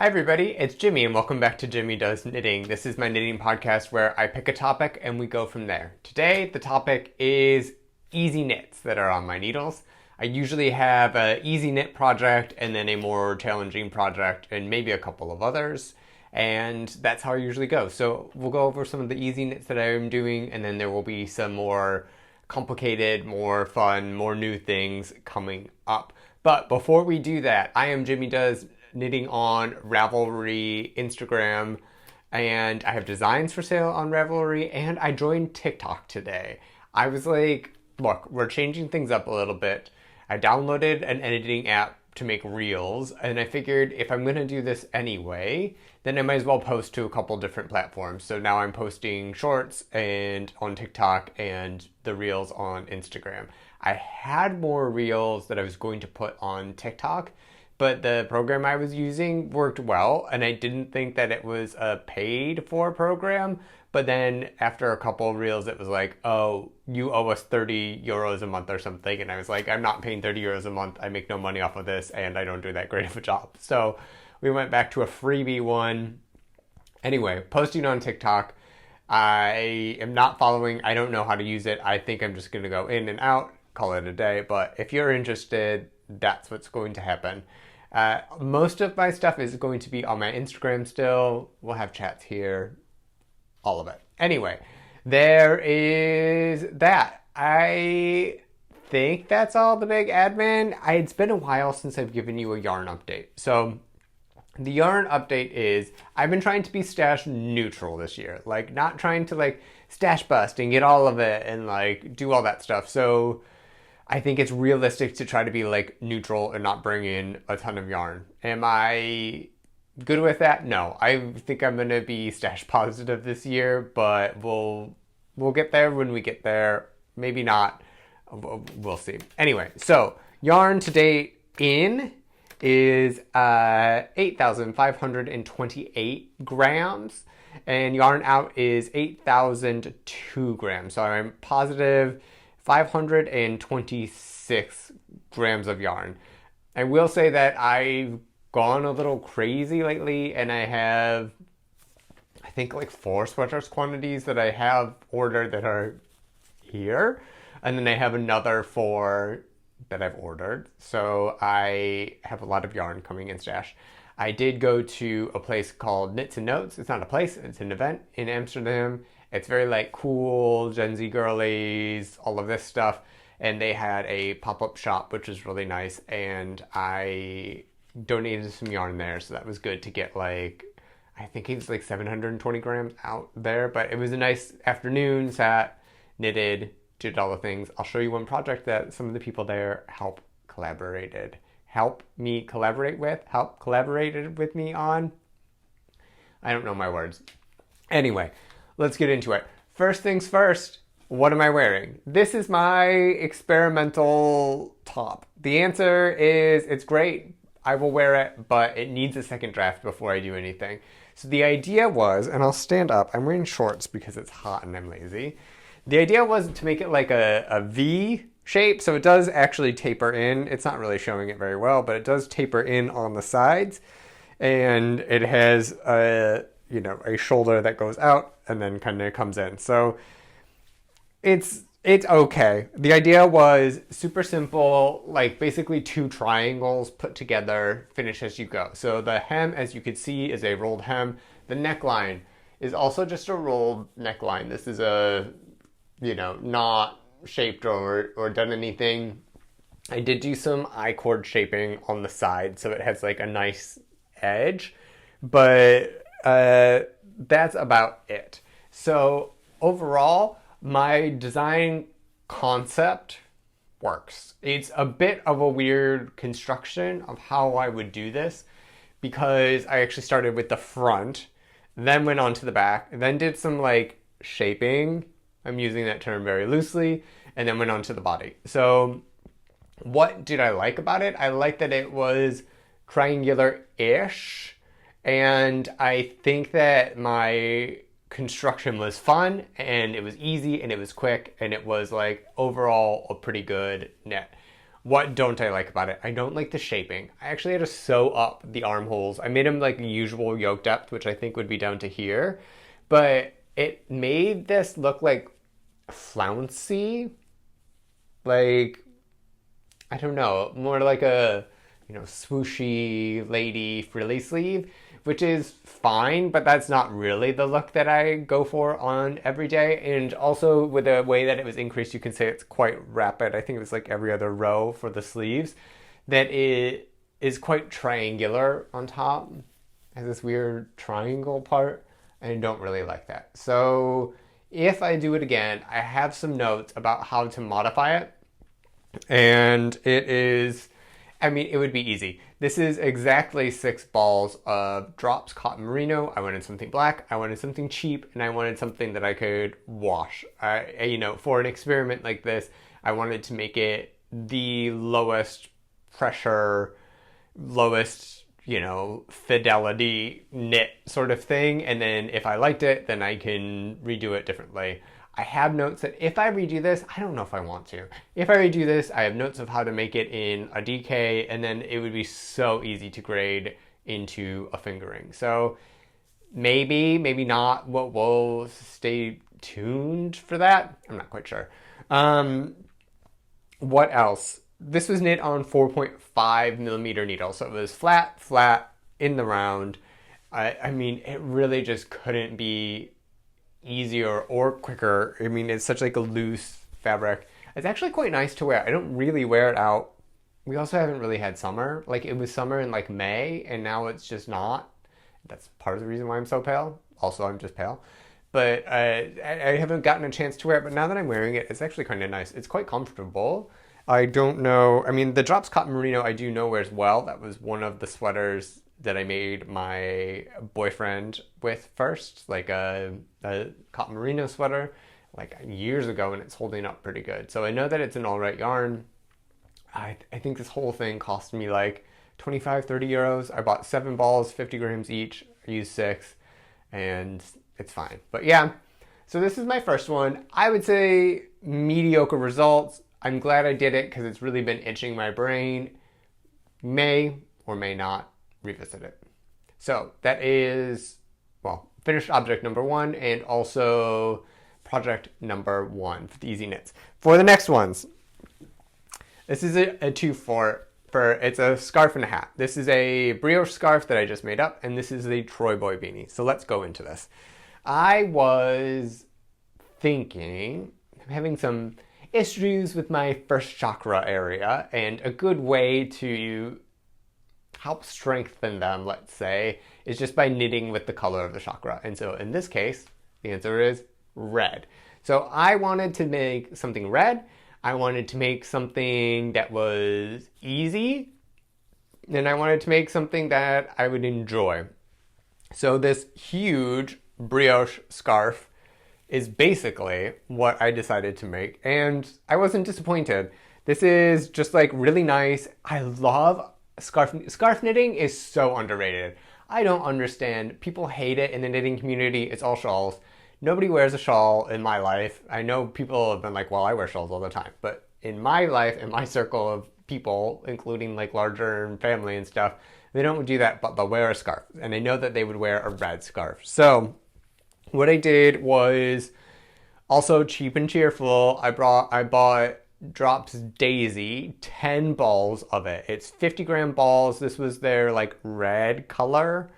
Hi everybody, it's Jimmy and welcome back to Jimmy Does Knitting. This is my knitting podcast where I pick a topic and we go from there. Today the topic is easy knits that are on my needles. I usually have an easy knit project and then a more challenging project and maybe a couple of others, and that's how I usually go. So we'll go over some of the easy knits that I'm doing, and then there will be some more complicated, more fun, more new things coming up. But before we do that, I am Jimmy Does Knitting on Ravelry, Instagram, and I have designs for sale on Ravelry, and I joined TikTok today. I was like, look, we're changing things up a little bit. I downloaded an editing app to make reels, and I figured if I'm going to do this anyway, then I might as well post to a couple different platforms. So now I'm posting shorts and on TikTok and the reels on Instagram. I had more reels that I was going to put on TikTok, but the program I was using worked well, and I didn't think that it was a paid for program. But then after a couple of reels, it was like, oh, you owe us 30 euros a month or something. And I was like, I'm not paying 30 euros a month. I make no money off of this, and I don't do that great of a job. So we went back to a freebie one. Anyway, posting on TikTok. I am not following. I don't know how to use it. I think I'm just going to go in and out, call it a day. But if you're interested, that's what's going to happen. Most of my stuff is going to be on my Instagram still. We'll have chats here, all of it. Anyway, there is that. I think that's all the big admin. It's been a while since I've given you a yarn update. So the yarn update is I've been trying to be stash neutral this year. Like, not trying to like stash bust and get all of it and like do all that stuff. So I think it's realistic to try to be like neutral and not bring in a ton of yarn. Am I good with that? No. I think I'm going to be stash positive this year, but we'll get there when we get there. Maybe not. We'll see. Anyway, so yarn to date in is 8,528 grams, and yarn out is 8,002 grams. So I'm positive 526 grams of yarn. I will say that I've gone a little crazy lately, and I have, I think, like 4 sweatshirts quantities that I have ordered that are here, and then I have another 4 that I've ordered. So I have a lot of yarn coming in stash. I did go to a place called Knits and Notes. It's not a place, it's an event in Amsterdam. It's very like cool, Gen Z girlies, all of this stuff. And they had a pop-up shop, which is really nice. And I donated some yarn there. So that was good to get like, I think it was like 720 grams out there. But it was a nice afternoon, sat, knitted, did all the things. I'll show you one project that some of the people there collaborated with me on. I don't know my words. Anyway, let's get into it. First things first, what am I wearing? This is my experimental top. The answer is it's great. I will wear it, but it needs a second draft before I do anything. So the idea was, and I'll stand up, I'm wearing shorts because it's hot and I'm lazy. The idea was to make it like a V shape, so it does actually taper in. It's not really showing it very well, but it does taper in on the sides, and it has a shoulder that goes out and then kind of comes in. So it's okay. The idea was super simple, like basically 2 triangles put together, finish as you go. So the hem, as you can see, is a rolled hem. The neckline is also just a rolled neckline. This is a not shaped or done anything. I did do some I-cord shaping on the side, so it has like a nice edge, but that's about it. So overall, my design concept works. It's a bit of a weird construction of how I would do this, because I actually started with the front, then went on to the back, then did some like shaping. I'm using that term very loosely, and then went on to the body. So what did I like about it? I liked that it was triangular-ish, and I think that my construction was fun, and it was easy, and it was quick, and it was like overall a pretty good knit. What don't I like about it? I don't like the shaping. I actually had to sew up the armholes. I made them like usual yoke depth, which I think would be down to here, but it made this look like flouncy, like, I don't know, more like a, swooshy lady frilly sleeve, which is fine, but that's not really the look that I go for on every day. And also with the way that it was increased, you can say it's quite rapid. I think it was like every other row for the sleeves, that it is quite triangular on top. It has this weird triangle part, and I don't really like that. So if I do it again, I have some notes about how to modify it. And it would be easy. This is exactly 6 balls of drops cotton merino. I wanted something black, I wanted something cheap, and I wanted something that I could wash. For an experiment like this, I wanted to make it the lowest pressure, lowest, fidelity knit sort of thing. And then if I liked it, then I can redo it differently. I have notes that if I redo this, I don't know if I want to. If I redo this, I have notes of how to make it in a DK, and then it would be so easy to grade into a fingering. So maybe not. We'll stay tuned for that. I'm not quite sure. What else? This was knit on 4.5 millimeter needle, so it was flat, in the round. It really just couldn't be easier or quicker. It's such like a loose fabric. It's actually quite nice to wear. I don't really wear it out. We also haven't really had summer. Like, it was summer in like May, and now it's just not. That's part of the reason why I'm so pale. Also, I'm just pale. But I haven't gotten a chance to wear it. But now that I'm wearing it, it's actually kind of nice. It's quite comfortable. I don't know. The drops cotton merino I do know wears well. That was one of the sweaters that I made my boyfriend with first, like a cotton merino sweater, like years ago, and it's holding up pretty good. So I know that it's an all right yarn. I think this whole thing cost me like 25, 30 euros. I bought 7 balls, 50 grams each. I used 6, and it's fine. But yeah, so this is my first one. I would say mediocre results. I'm glad I did it because it's really been itching my brain. May or may not revisit it. So that is, finished object number 1, and also project number 1 for the easy knits. For the next ones, this is a 2 for it's a scarf and a hat. This is a brioche scarf that I just made up, and this is the Troy Boy Beanie. So let's go into this. I was thinking, I'm having some issues with my first chakra area, and a good way to help strengthen them, let's say, is just by knitting with the color of the chakra. And so in this case, the answer is red. So I wanted to make something red. I wanted to make something that was easy, and I wanted to make something that I would enjoy. So this huge brioche scarf is basically what I decided to make, and I wasn't disappointed. This is just like really nice. I love scarf knitting. Is so underrated. I don't understand. People hate it in the knitting community. It's all shawls. Nobody wears a shawl in my life. I know people have been like, well, I wear shawls all the time. But in my life, in my circle of people, including like larger family and stuff, they don't do that, but they'll wear a scarf. And I know that they would wear a red scarf. So what I did was also cheap and cheerful. I bought Drops Daisy, 10 balls of it. It's 50-gram balls. This was their like red color.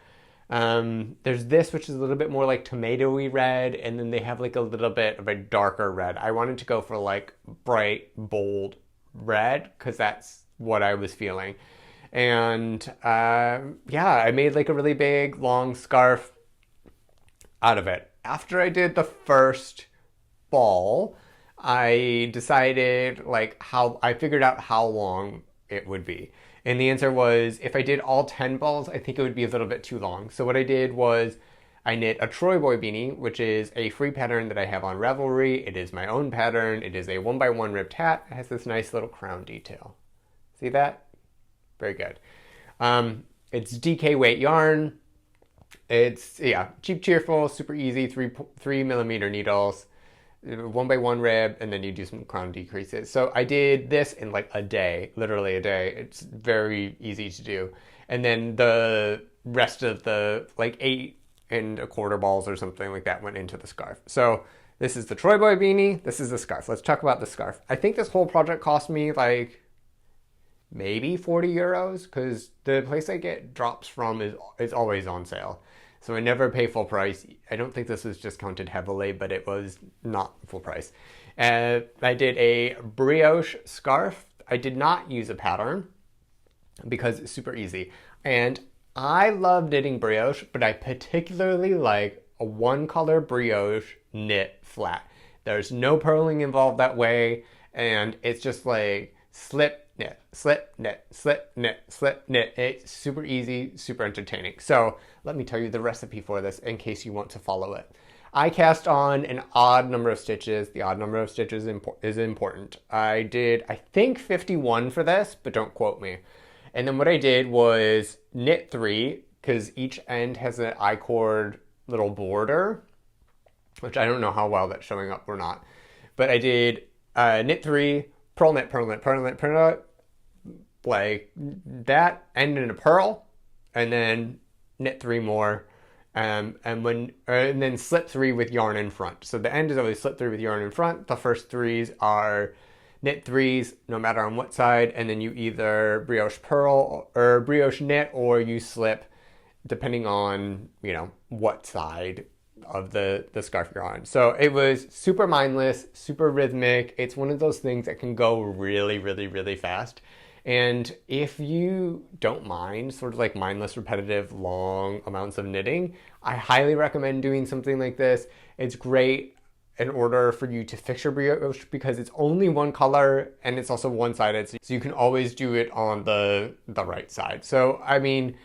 There's this, which is a little bit more like tomatoey red, and then they have like a little bit of a darker red. I wanted to go for like bright, bold red because that's what I was feeling. And I made like a really big, long scarf out of it. After I did the first ball, I decided I figured out how long it would be. And the answer was, if I did all 10 balls, I think it would be a little bit too long. So what I did was I knit a Troy Boy Beanie, which is a free pattern that I have on Ravelry. It is my own pattern. It is a 1x1 ribbed hat. It has this nice little crown detail. See that? Very good. It's DK weight yarn. It's, cheap, cheerful, super easy, 3 millimeter needles. one by one rib, and then you do some crown decreases. So I did this in like a day, literally a day. It's very easy to do. And then the rest of the like 8¼ balls or something like that went into the scarf. So this is the Troy Boy beanie. This is the scarf. Let's talk about the scarf. I think this whole project cost me like maybe 40 euros because the place I get drops from is always on sale. So I never pay full price. I don't think this was discounted heavily, but it was not full price. I did a brioche scarf. I did not use a pattern because it's super easy. And I love knitting brioche, but I particularly like a one color brioche knit flat. There's no purling involved that way. And it's just like slip, knit, slip, knit, slip, knit, slip, knit. It's super easy, super entertaining. So let me tell you the recipe for this in case you want to follow it. I cast on an odd number of stitches. The odd number of stitches is important. I did, I think 51 for this, but don't quote me. And then what I did was knit 3, because each end has an I-cord little border, which I don't know how well that's showing up or not. But I did knit 3, purl knit, purl knit, purl knit, purl knit, like that, end in a purl, and then knit 3 more, and then slip 3 with yarn in front. So the end is always slip 3 with yarn in front. The first 3s are knit 3s no matter on what side, and then you either brioche purl or brioche knit, or you slip depending on, you know, what side of the scarf you're on. So it was super mindless, super rhythmic. It's one of those things that can go really, really, really fast. And if you don't mind sort of like mindless, repetitive, long amounts of knitting, I highly recommend doing something like this. It's great in order for you to fix your brioche because it's only one color and it's also one-sided, so you can always do it on the right side. So, I mean,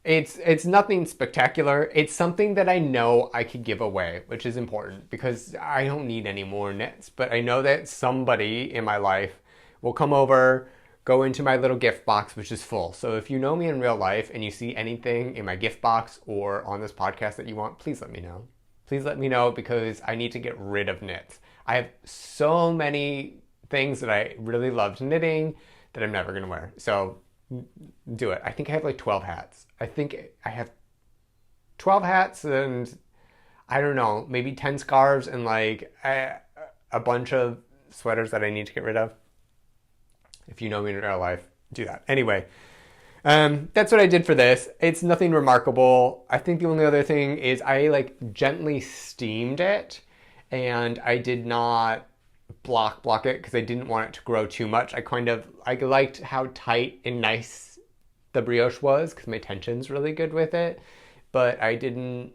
it's nothing spectacular. It's something that I know I could give away, which is important because I don't need any more knits, but I know that somebody in my life will come over, go into my little gift box, which is full. So if you know me in real life and you see anything in my gift box or on this podcast that you want, please let me know. Please let me know because I need to get rid of knits. I have so many things that I really loved knitting that I'm never gonna wear. So do it. I think I have like 12 hats. I think I have 12 hats and I don't know, maybe 10 scarves and like a bunch of sweaters that I need to get rid of. If you know me in real life, do that. Anyway, that's what I did for this. It's nothing remarkable. I think the only other thing is I like gently steamed it and I did not block it because I didn't want it to grow too much. I liked how tight and nice the brioche was because my tension's really good with it, but I didn't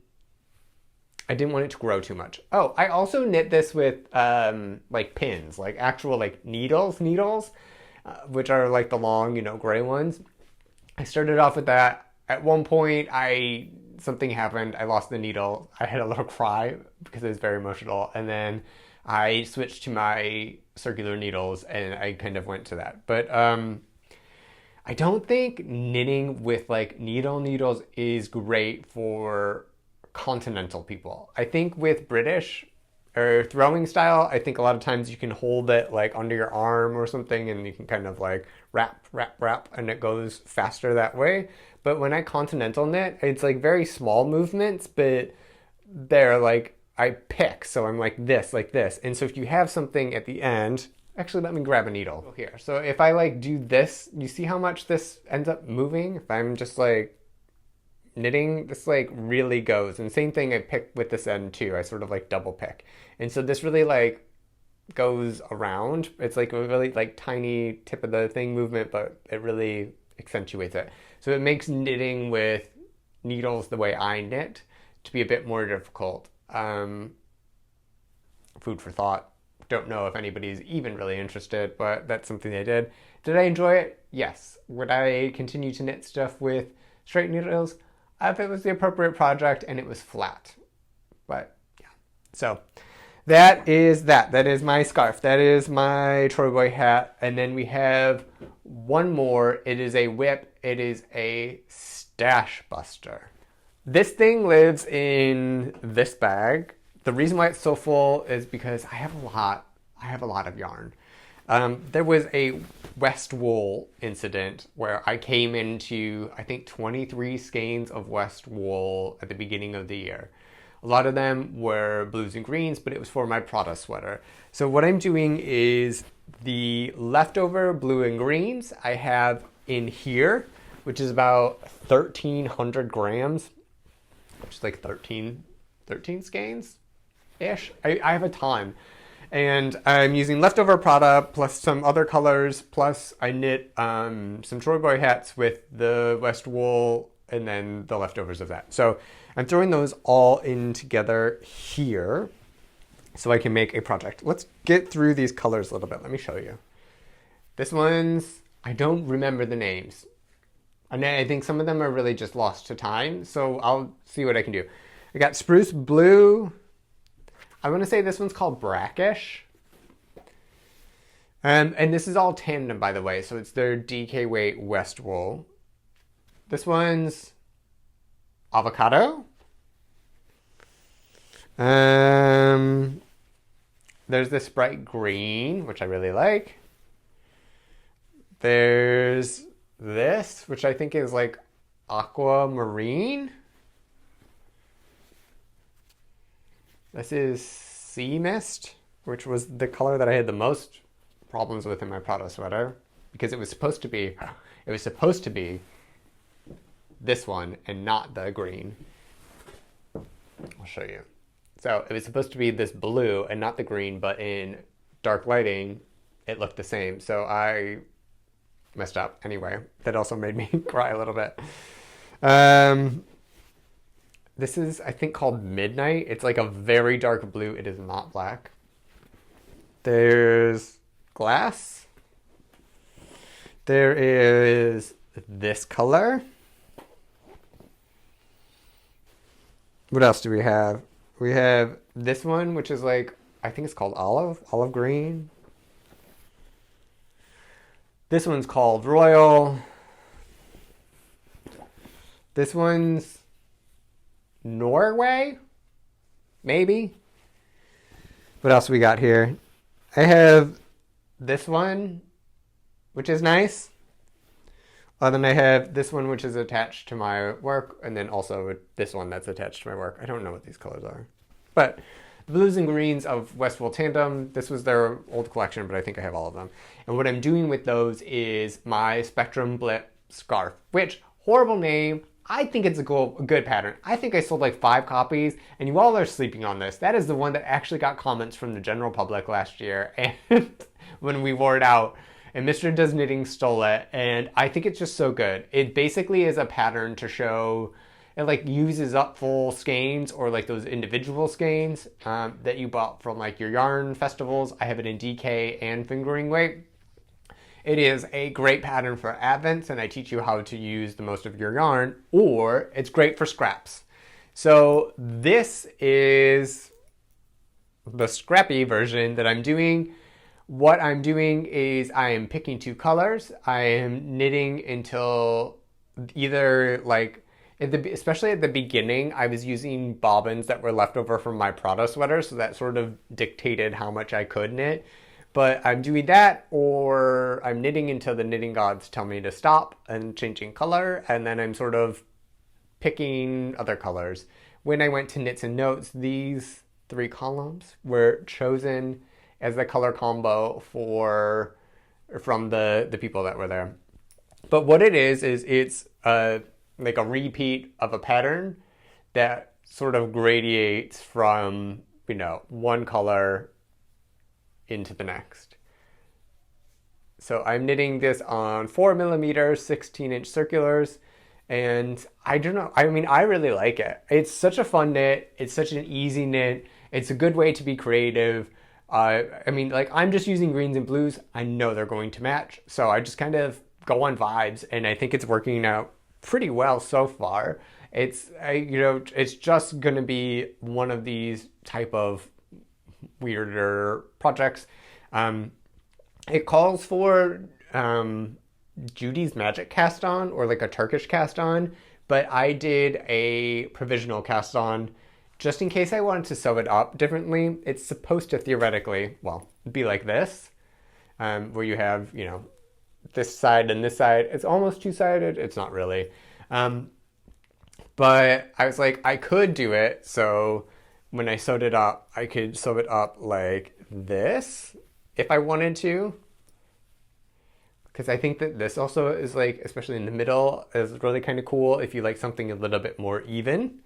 want it to grow too much. Oh, I also knit this with like pins, like actual like needles, which are like the long, you know, gray ones. I started off with that. At one point, something happened. I lost the needle. I had a little cry because it was very emotional. And then I switched to my circular needles and I kind of went to that. But I don't think knitting with like needles is great for continental people. I think with British or throwing style, I think a lot of times you can hold it like under your arm or something and you can kind of like wrap and it goes faster that way. But when I continental knit, it's like very small movements, but they're like, I pick. So I'm like this. And so if you have something at the end, actually let me grab a needle here. So if I like do this, you see how much this ends up moving? If I'm just like knitting, this like really goes. And same thing I pick with this end too. I sort of like double pick. And so this really like goes around. It's like a really like tiny tip of the thing movement, but it really accentuates it. So it makes knitting with needles the way I knit to be a bit more difficult. Food for thought. Don't know if anybody's even really interested, but that's something I did. Did I enjoy it? Yes. Would I continue to knit stuff with straight needles? If it was the appropriate project and it was flat. But yeah. So that is that. That is my scarf. That is my Troy Boy hat. And then we have one more. It is a whip. It is a stash buster. This thing lives in this bag. the reason why it's so full is because I have a lot of yarn. There was a West Wool incident where I came into, I think, 23 skeins of West Wool at the beginning of the year. A lot of them were blues and greens, but it was for my Prada sweater. So what I'm doing is the leftover blue and greens I have in here, which is about 1,300 grams, which is like 13 skeins-ish. I have a ton. And I'm using leftover Prada plus some other colors, plus I knit some Troy Boy hats with the West Wool and then the leftovers of that. So I'm throwing those all in together here so I can make a project. Let's get through these colors a little bit. Let me show you. This one's, I don't remember the names. And I think some of them are really just lost to time, so I'll see what I can do. I got Spruce Blue. I want to say this one's called Brackish. And this is all tandem, by the way, so it's their DK weight West Wool. This one's Avocado. There's this bright green, which I really like. There's this, which I think is like aquamarine. This is Sea Mist, which was the color that I had the most problems with in my Prada sweater because it was supposed to be this one and not the green. I'll show you. So it was supposed to be this blue and not the green, but in dark lighting, it looked the same. So I messed up anyway. That also made me cry a little bit. This is, I think, called Midnight. It's like a very dark blue. It is not black. There's Glass. There is this color. What else do we have? We have this one, which is like, I think it's called olive green. This one's called Royal. This one's Norway, maybe. What else we got here? I have this one, which is nice. Then I have this one, which is attached to my work, and then also this one that's attached to my work. I don't know what these colors are. But the blues and greens of West Wool Tandem, this was their old collection, but I think I have all of them. And what I'm doing with those is my Spectrum Blip scarf, which, horrible name. I think it's a good pattern. I think I sold like 5 copies, and you all are sleeping on this. That is the one that actually got comments from the general public last year, and when we wore it out, and Mr. Does Knitting stole it, and I think it's just so good. It basically is a pattern to show, it like uses up full skeins or like those individual skeins that you bought from like your yarn festivals. I have it in DK and fingering weight. It is a great pattern for advents, and I teach you how to use the most of your yarn, or it's great for scraps. So this is the scrappy version that I'm doing. What I'm doing is I am picking 2 colors. I am knitting until either like, especially at the beginning, I was using bobbins that were left over from my Prada sweater, so that sort of dictated how much I could knit. But I'm doing that, or I'm knitting until the knitting gods tell me to stop and changing color, and then I'm sort of picking other colors. When I went to Knits and Notes, these 3 columns were chosen as the color combo from the people that were there. But what it is it's like a repeat of a pattern that sort of gradiates from, you know, one color into the next. So I'm knitting this on 4mm 16-inch circulars, and I don't know, I mean, I really like it. It's such a fun knit. It's such an easy knit. It's a good way to be creative. I mean, like, I'm just using greens and blues. I know they're going to match, so I just kind of go on vibes, and I think it's working out pretty well so far. It's just going to be one of these type of weirder projects. It calls for Judy's Magic cast on, or like a Turkish cast on, but I did a provisional cast on just in case I wanted to sew it up differently, it's supposed to theoretically, well, be like this, where you have, you know, this side and this side. It's almost two-sided. It's not really. But I was like, I could do it. So when I sewed it up, I could sew it up like this if I wanted to. Because I think that this also is like, especially in the middle, is really kind of cool if you like something a little bit more even.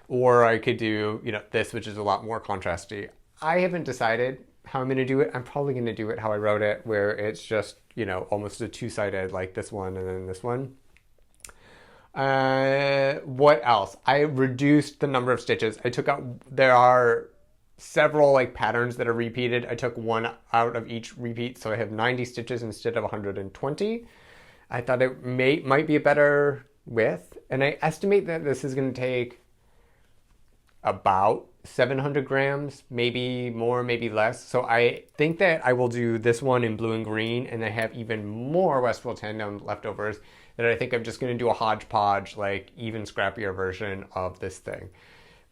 Or I could do, you know, this, which is a lot more contrasty. I haven't decided how I'm going to do it. I'm probably going to do it how I wrote it, where it's just, you know, almost a two-sided, like this one and then this one. What else? I reduced the number of stitches. I took out, there are several like patterns that are repeated. I took one out of each repeat, so I have 90 stitches instead of 120. I thought it might be a better width, and I estimate that this is going to take about 700 grams, maybe more, maybe less. So I think that I will do this one in blue and green, and I have even more Wool Tandem leftovers that I think I'm just going to do a hodgepodge, like even scrappier version of this thing.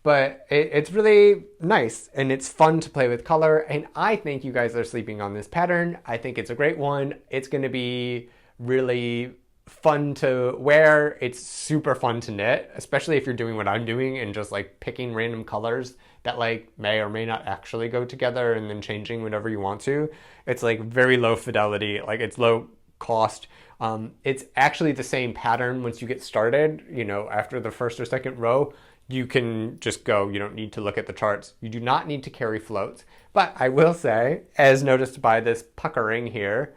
But it's really nice, and it's fun to play with color, and I think you guys are sleeping on this pattern. I think it's a great one. It's going to be really fun to wear. It's super fun to knit, especially if you're doing what I'm doing and just like picking random colors that like may or may not actually go together and then changing whenever you want to. It's like very low fidelity, like it's low cost. It's actually the same pattern once you get started, you know, after the first or second row, you can just go. You don't need to look at the charts. You do not need to carry floats. But I will say, as noticed by this puckering here,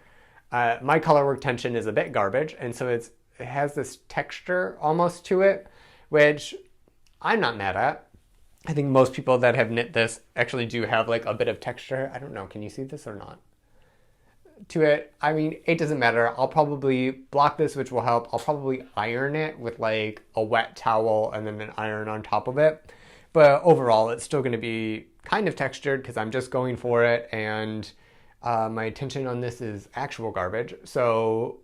my colorwork tension is a bit garbage, and so it has this texture almost to it, which I'm not mad at. I think most people that have knit this actually do have like a bit of texture. I don't know, can you see this or not? To it, I mean, it doesn't matter. I'll probably block this, which will help. I'll probably iron it with like a wet towel and then an iron on top of it. But overall, it's still going to be kind of textured because I'm just going for it, and my tension on this is actual garbage, so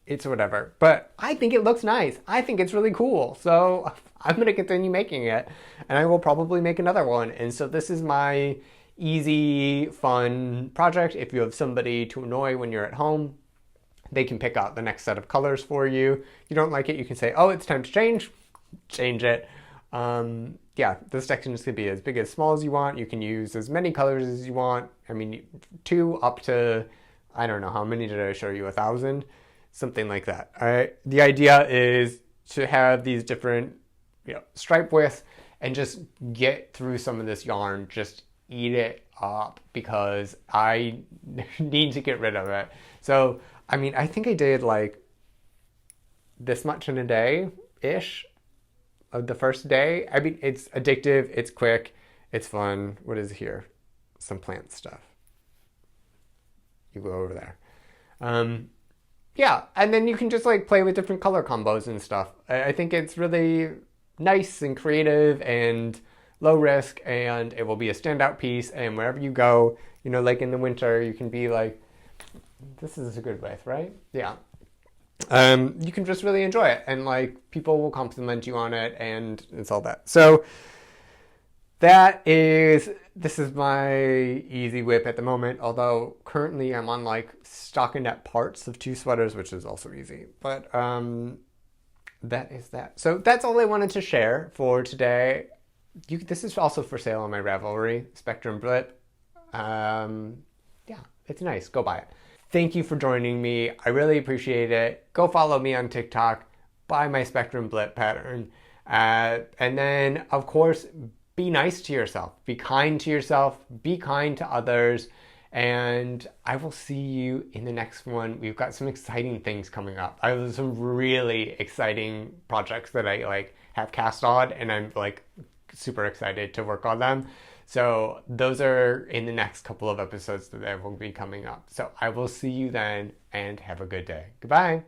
it's whatever. But I think it looks nice. I think it's really cool. So I'm going to continue making it, and I will probably make another one. And so this is my easy, fun project. If you have somebody to annoy when you're at home, they can pick out the next set of colors for you. If you don't like it, you can say, oh, it's time to change it. Yeah, this section is going to be as big as small as you want. You can use as many colors as you want. I mean, 2 up to, I don't know, how many did I show you? 1,000? Something like that. All right. The idea is to have these different, you know, stripe widths and just get through some of this yarn. Just eat it up because I need to get rid of it. So, I mean, I think I did like this much in a day-ish of the first day. I mean, it's addictive, it's quick, it's fun. What is here? Some plant stuff. You go over there. Yeah, and then you can just like play with different color combos and stuff. I think it's really nice and creative and low risk, and it will be a standout piece. And wherever you go, you know, like in the winter, you can be like, this is a good width, right? Yeah. You can just really enjoy it, and like people will compliment you on it, and it's all that. So this is my easy whip at the moment, although currently I'm on like stockinette parts of 2 sweaters, which is also easy. But that is that. So that's all I wanted to share for today. This is also for sale on my Ravelry, Spectrum Blip. Yeah, it's nice. Go buy it. Thank you for joining me. I really appreciate it. Go follow me on TikTok. Buy my Spectrum Blip pattern. And then, of course, be nice to yourself. Be kind to yourself. Be kind to others. And I will see you in the next one. We've got some exciting things coming up. I have some really exciting projects that I like have cast on, and I'm like super excited to work on them. So those are in the next couple of episodes that will be coming up. So I will see you then, and have a good day. Goodbye.